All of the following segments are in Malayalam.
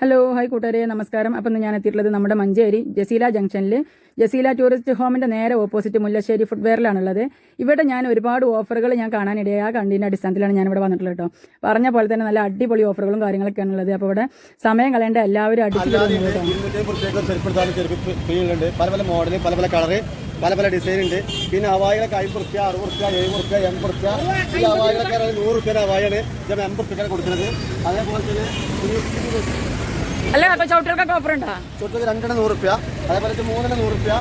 ഹലോ ഹായ് കൂട്ടുകാരെ നമസ്കാരം. അപ്പം ഞാൻ എത്തിയിട്ടുള്ളത് നമ്മുടെ മഞ്ചേരി ജസീല ജംഗ്ഷനിൽ ജസീല ടൂറിസ്റ്റ് ഹോമിന്റെ നേരെ ഓപ്പോസിറ്റ് മുല്ലശ്ശേരി ഫുട്വെയറിലാണുള്ളത്. ഇവിടെ ഞാൻ ഒരുപാട് ഓഫറുകൾ ഞാൻ കാണാനിടയാ കണ്ടതിൻ്റെ അടിസ്ഥാനത്തിലാണ് ഞാൻ ഇവിടെ വന്നിട്ടുള്ളത് കേട്ടോ. പറഞ്ഞ പോലെ തന്നെ നല്ല അടിപൊളി ഓഫറുകളും കാര്യങ്ങളൊക്കെയാണ് ഉള്ളത്. അപ്പോൾ ഇവിടെ സമയം കളയേണ്ട എല്ലാവരും അടിച്ചു പല പല മോഡല് പല പല കളറ് പല പല ഡിസൈൻ ഉണ്ട്. പിന്നെ അവായിലൊക്കെ 50 റുപ്യ 60 റുപ്യ 70 റുപ്യ 80 റുപ്യ ഈ അവായിലൊക്കെ 100 റുപ്യ അവായാണ് 80 റുപ്യ കൊടുക്കുന്നത്. അതേപോലെ തന്നെ അല്ല അപ്പൊ ചവിട്ടുകൾക്കൊക്കെ ഓഫർ ഉണ്ടോ? ചുട്ടത് 2 100 റുപ്യ, അതേപോലെ 3 100 റുപ്യ,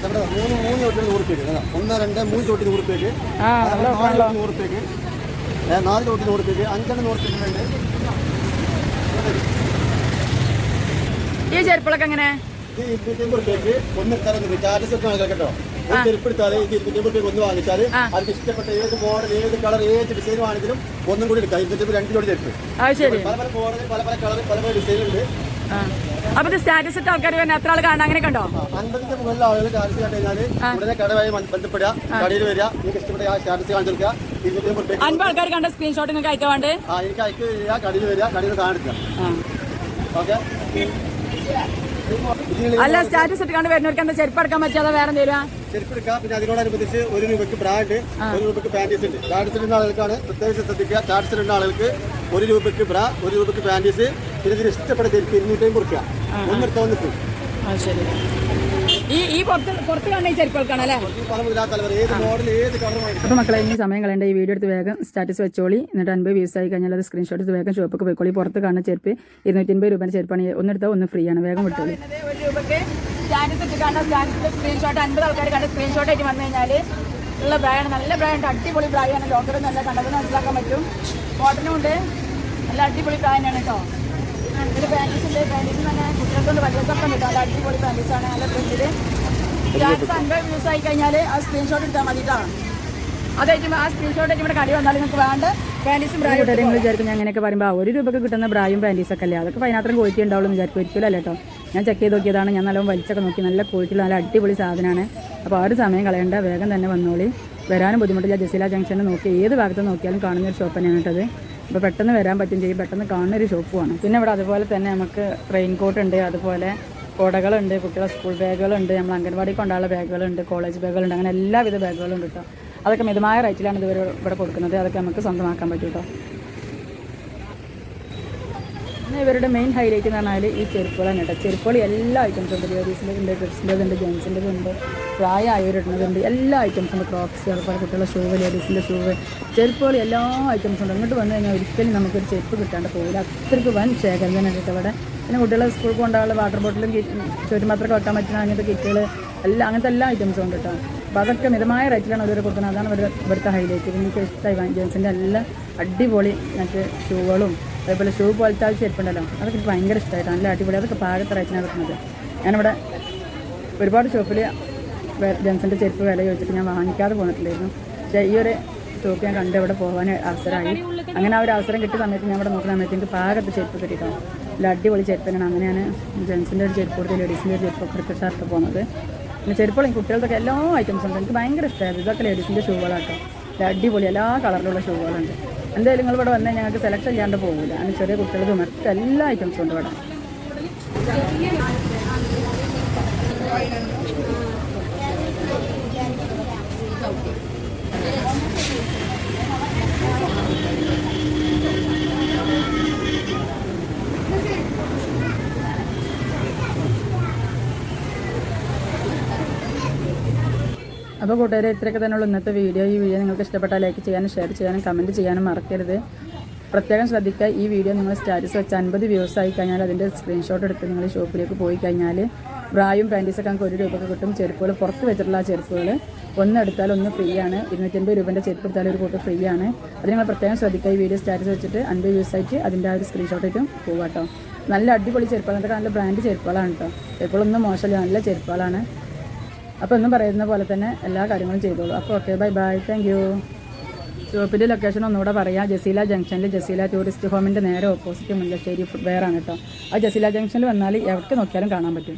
നമ്മുടെ 3 ചോട്ടിന് 100 റുപ്യക്ക്, 1 2 3 ചോട്ടിന് 100 റുപ്യക്ക്, 4 100 റുപ്യക്ക്, 4 ചോട്ടിന് 100 റുപ്യക്ക്, 5 100 റുപ്യക്കുണ്ട്. ഈ ചെരുപ്പുകളൊക്കെ എങ്ങനെ? ഇത് 250 റുപ്യക്ക് ഒന്ന് എടുത്താൽ ചാർജസ് ഒക്കെ ആൾക്കാർ കേട്ടോ. ഒരു ചെരുപ്പ് എടുത്താൽ ഇത് 250 റുപ്യക്ക് ഒന്ന് വാങ്ങിച്ചാൽ അതിന് ഇഷ്ടപ്പെട്ട ഏത് മോഡൽ ഏത് കളർ ഏത് ഡിസൈൻ ആണെങ്കിലും ഒന്നും കൂടി എടുക്കാം. 2 ജോഡി ചെരുപ്പ് പല പല മോഡൽ പല പല കളർ പല പല ഡിസൈൻ ഉണ്ട്. അപ്പൊ സ്റ്റാറ്റസ് ഇട്ട ആൾക്കാർ എത്ര ആൾ കാണാൻ അങ്ങനെ കണ്ടോ? 50ന്റെ മുകളിൽ ആളുകൾ സ്റ്റാറ്റസ് കണ്ടു കഴിഞ്ഞാൽ ഉടനെ കടയുമായി ബന്ധപ്പെടുക, കടയിൽ വരിക, നിങ്ങൾക്ക് ഇഷ്ടപ്പെട്ട ആ സ്റ്റാറ്റസ് കാണിച്ചു കൊടുക്കുക. 50 ആൾക്കാർ കണ്ട സ്ക്രീൻഷോട്ട് നിങ്ങൾക്ക് അയക്കാൻ വേണ്ടേ? എനിക്ക് അയക്ക് വരിക, കടയിൽ വരിക, കടയിൽ കാണിക്കുക. ഓക്കെ. അല്ല സ്റ്റാറ്റസ് ഇട്ട് കണ്ട് വരുന്നവർക്ക് എന്താ ചെരുപ്പ് എടുക്കാൻ പറ്റാതെ വേറെ എന്തെങ്കിലും ചെരുപ്പ് എടുക്കാം. പിന്നെ അതിനോടനുബന്ധിച്ച് 1 രൂപയ്ക്ക് ബ്രാൻഡ് 1 രൂപയ്ക്ക് പാൻറ്റീസ് ഉണ്ട്. സ്റ്റാറ്റസ് ഇടുന്ന ആളുകൾക്കാണ് പ്രത്യേകിച്ച് ശ്രദ്ധിക്കുക. സ്റ്റാറ്റസ് ഇടുന്ന ആളുകൾക്ക് 1 രൂപയ്ക്ക് ബ്രാ 1 രൂപയ്ക്ക് പാൻറ്റീസ്. പിന്നെ ഇതിന് ഇഷ്ടപ്പെട്ട ചെരുപ്പ് 250 റുപ്യ ഒന്നെടുത്താൽ ഒന്ന് ഫ്രീ. ഈ പുറത്ത് കാണുന്ന ഈ ചെരുപ്പുകൾക്കാണല്ലേ? ഏത് മോഡൽ ഏത് കളർ. അപ്പോൾ മക്കളെ ഇനി സമയം കളയേണ്ട ഈ വീഡിയോ എടുത്ത് വേഗം സ്റ്റാറ്റസ് വെച്ചോളി. എന്നിട്ട് 50 വ്യൂസ് ആയി കഴിഞ്ഞാൽ അത് സ്ക്രീൻഷോട്ട് എടുത്ത് വേഗം ഷോപ്പൊക്കെ പോയിക്കോളി. പുറത്ത് കാണുന്ന ചെരുപ്പ് 250 രൂപയുടെ ചെരുപ്പാണ്. ഒന്നെടുത്താൽ ഒന്ന് ഫ്രീ ആണ്. വേഗം വിട്ടോളി. 1 രൂപയ്ക്ക് സ്റ്റാറ്റസ് ഇട്ട് കണ്ട സ്റ്റാറ്റസിന്റെ സ്ക്രീൻഷോട്ട് 50 ആൾക്കാർ കണ്ട സ്ക്രീൻഷോട്ട് ആയിട്ട് വന്നു കഴിഞ്ഞാൽ ഉള്ള ബ്രാൻഡ് നല്ല ബ്രാൻഡ് അടിപൊളി ബ്രാൻഡാണ്. ലോക്കറും നല്ല കണ്ടത് മനസ്സിലാക്കാൻ പറ്റും. കോട്ടനും ഉണ്ട്. നല്ല അടിപൊളി ബ്രാൻഡാണ് കേട്ടോ. ഇതിൽ പാൻറ്റീസ് ഉണ്ട്. പാൻറ്റീസ് തന്നെ കുട്ടികൾക്കൊണ്ട് വലിയതൊക്കെ ഉണ്ട്. നല്ല അടിപൊളി പാൻറ്റീസാണ്. നല്ല പ്രിന്റിൽ സ്റ്റാറ്റസ് 50 വ്യൂസ് ആയി കഴിഞ്ഞാൽ ആ സ്ക്രീൻഷോട്ട് എടുത്താൽ മതിയിട്ടാണ്. അതായിട്ട് ആ സ്ക്രീൻഷോട്ട് ആയിട്ട് ഇവിടെ കടി വന്നാൽ നിങ്ങൾക്ക് വേണ്ട പാൻറ്റീസും ബ്രായും നിങ്ങൾ വിചാരിക്കും. ഞാൻ അങ്ങനെയൊക്കെ പറയുമ്പോൾ 1 രൂപയ്ക്ക് കിട്ടുന്ന ബ്രായും പാൻറ്റീസൊക്കെ അല്ലേ, അതൊക്കെ അതിനകത്തും ക്വാളിറ്റി ഉണ്ടാവുള്ളൂ എന്ന് വിചാരിക്കും. ഒരിക്കലും അല്ലേ കേട്ടോ. ഞാൻ ചെക്ക് ചെയ്ത് നോക്കിയതാണ്. ഞാൻ നല്ലോണം വലിച്ചൊക്കെ നോക്കി. നല്ല ക്വാളിറ്റിയുള്ള നല്ല അടിപൊളി സാധനമാണ്. അപ്പോൾ ആ ഒരു സമയം കളയേണ്ട, വേഗം തന്നെ വന്നോളി. വരാനും ബുദ്ധിമുട്ടില്ല. ജസീല ജംഗ്ഷനിൽ നോക്കി ഏത് ഭാഗത്ത് നോക്കിയാലും കാണുന്ന ഒരു ഷോപ്പ് തന്നെയാണ് കേട്ടത്. അപ്പോൾ പെട്ടെന്ന് വരാൻ പറ്റും ചെയ്യും. പെട്ടെന്ന് കാണുന്ന ഒരു ഷോപ്പുമാണ്. പിന്നെ ഇവിടെ അതുപോലെ തന്നെ നമുക്ക് റെയിൻ കോട്ട് ഉണ്ട്, അതുപോലെ കുടകളുണ്ട്, കുട്ടികളുടെ സ്കൂൾ ബാഗുകളുണ്ട്, നമ്മൾ അംഗൻവാടി കൊണ്ടുള്ള ബാഗുകളുണ്ട്, കോളേജ് ബാഗുകളുണ്ട്, അങ്ങനെ എല്ലാവിധ ബാഗുകളും ഉണ്ട് കേട്ടോ. അതൊക്കെ മിതമായ റേറ്റിലാണ് ഇതുവരെ ഇവിടെ കൊടുക്കുന്നത്. അതൊക്കെ നമുക്ക് സ്വന്തമാക്കാൻ പറ്റും കേട്ടോ. പിന്നെ ഇവരുടെ മെയിൻ ഹൈലൈറ്റ് എന്ന് പറഞ്ഞാൽ ഈ ചെരുപ്പുകളാണ് കേട്ടോ. ചെരുപ്പുകൾ എല്ലാ ഐറ്റംസും ഉണ്ട്. ലേഡീസിൻ്റെ ഉണ്ട്, കിഡ്സിൻ്റെ ഉണ്ട്, ജെൻസിൻ്റെ ഉണ്ട്, പ്രായമായവരിടുന്നതുണ്ട്, എല്ലാ ഐറ്റംസും ഉണ്ട്. ക്രോക്സ്, അതുപോലെ കുട്ടികളുടെ ഷൂവ്, ലേഡീസിൻ്റെ ഷൂവ്, ചെരുപ്പുകൾ എല്ലാ ഐറ്റംസും ഉണ്ട്. അങ്ങോട്ട് വന്നു കഴിഞ്ഞാൽ ഒരിക്കലും നമുക്കൊരു ചെരുപ്പ് കിട്ടാണ്ട് പോകില്ല. അത്രയ്ക്ക് വൻ ശേഖരം തന്നെ കേട്ടോ ഇവിടെ. പിന്നെ കുട്ടികളെ സ്കൂളിൽ കൊണ്ടുള്ള വാട്ടർ ബോട്ടിലും ചുറ്റുമാത്രമൊക്കെ വെക്കാൻ പറ്റുന്ന അങ്ങനത്തെ കിറ്റുകൾ എല്ലാം അങ്ങനത്തെ എല്ലാ ഐറ്റംസും ഉണ്ട് കേട്ടോ. അപ്പോൾ അതൊക്കെ മിതമായ റേറ്റിലാണ് ഇവർ കൊടുക്കുന്നത്. അതാണ് ഇവിടുത്തെ ഹൈലൈറ്റ്. എനിക്ക് ഇഷ്ടമായി ജെൻസിൻ്റെ എല്ലാം അടിപൊളി മറ്റ് ഷൂകളും അതേപോലെ ഷൂ പോലത്തെ ആ ചെരുപ്പുണ്ടല്ലോ, അതൊക്കെ എനിക്ക് ഭയങ്കര ഇഷ്ടമായിട്ടാണ്. നല്ല അടിപൊളി. അതൊക്കെ പാകത്തെ റേറ്റിനാണ് കിട്ടുന്നത്. ഞാനിവിടെ ഒരുപാട് ഷോപ്പിൽ ജെൻസിൻ്റെ ചെരുപ്പ് വില ചോദിച്ചിട്ട് ഞാൻ വാങ്ങിക്കാതെ പോന്നിട്ടില്ലായിരുന്നു. പക്ഷേ ഈ ഒരു ഷോപ്പ് ഞാൻ കണ്ട് ഇവിടെ പോകാൻ അവസരമായി. അങ്ങനെ ആ ഒരു അവസരം കിട്ടിയ സമയത്ത് ഞാൻ ഇവിടെ നോക്കുന്ന സമയത്ത് എനിക്ക് പാകത്തെ ചെരുപ്പ് കിട്ടിയിട്ടോ. നല്ല അടിപൊളി ചെരുപ്പ് തന്നെയാണ്. അങ്ങനെയാണ് ജെൻസിൻ്റെ ഒരു ചെരുപ്പ് കൊടുത്ത് ലേഡീസിൻ്റെ ഒരു ചെരുപ്പൊക്കെ എടുത്തിട്ടാണ് പോകുന്നത്. പിന്നെ ചെരുപ്പുകൾ കുട്ടികൾക്കൊക്കെ എല്ലാ ഐറ്റംസും ഉണ്ട്. എനിക്ക് ഭയങ്കര ഇഷ്ടമായിരുന്നു. ഇതൊക്കെ ലേഡീസിൻ്റെ ഷൂകളാട്ടോ. അടിപൊളി എല്ലാ കളറിലുള്ള ഷൂകളുണ്ട്. എന്തായാലും നിങ്ങൾ ഇവിടെ വന്നാൽ ഞങ്ങൾക്ക് സെലക്ഷൻ ചെയ്യാണ്ട് പോകില്ല. അതിന് ചെറിയ കുട്ടികൾക്ക് മറ്റ് എല്ലാ ഐറ്റംസും ഉണ്ട് ഇവിടെ. അപ്പോൾ കൂട്ടുകാരെ ഇത്രയൊക്കെ തന്നെയുള്ള ഇന്നത്തെ വീഡിയോ. ഈ വീഡിയോ നിങ്ങൾക്ക് ഇഷ്ടപ്പെട്ടാൽ ലൈക്ക് ചെയ്യാനും ഷെയർ ചെയ്യാനും കമൻറ്റ് ചെയ്യാനും മറക്കരുത്. പ്രത്യേകം ശ്രദ്ധിക്കുക, ഈ വീഡിയോ നിങ്ങൾ സ്റ്റാറ്റസ് വെച്ച് 50 വ്യൂസ് ആയി കഴിഞ്ഞാൽ അതിൻ്റെ സ്ക്രീൻഷോട്ട് എടുത്ത് നിങ്ങൾ ഷോപ്പിലേക്ക് പോയി കഴിഞ്ഞാൽ ബ്രായും പാൻറ്റീസൊക്കെ നമുക്ക് 1 രൂപയ്ക്ക് കിട്ടും. ചെരുപ്പുകൾ പുറത്ത് വെച്ചിട്ടുള്ള ആ ചെരുപ്പുകൾ ഒന്നെടുത്താൽ ഒന്ന് ഫ്രീ ആണ്. 250 രൂപേൻ്റെ ചെരുപ്പ് എടുത്താൽ ഒരു കൂട്ട് ഫ്രീ ആണ്. അത് നിങ്ങൾ പ്രത്യേകം ശ്രദ്ധിക്കുക. ഈ വീഡിയോ സ്റ്റാറ്റസ് വെച്ചിട്ട് 50 വ്യൂസ് ആയിട്ട് അതിൻ്റെ ആ ഒരു സ്ക്രീൻഷോട്ടായിട്ടും പോകാം കേട്ടോ. നല്ല അടിപൊളി ചെരുപ്പുകൾ, അതൊക്കെ നല്ല ബ്രാൻഡ് ചെരുപ്പുകളാണ് കേട്ടോ. ചെരുപ്പുകളൊന്നും മോശമില്ല, നല്ല ചെരുപ്പുകളാണ്. അപ്പോൾ എന്നും പറയുന്ന പോലെ തന്നെ എല്ലാ കാര്യങ്ങളും ചെയ്തോളൂ. അപ്പോൾ okay, bye bye, thank you. ഷോപ്പിൻ്റെ ലൊക്കേഷൻ ഒന്നുകൂടെ പറയാം. ജസീല ജംഗ്ഷനിൽ ജസീല ടൂറിസ്റ്റ് ഹോമിൻ്റെ നേരെ ഓപ്പോസിറ്റ് മുല്ലശ്ശേരി ഫുട്വെയർ ആണ് കേട്ടോ. ആ ജസീല ജംഗ്ഷനിൽ വന്നാൽ എവിടെ നോക്കിയാലും കാണാൻ പറ്റും.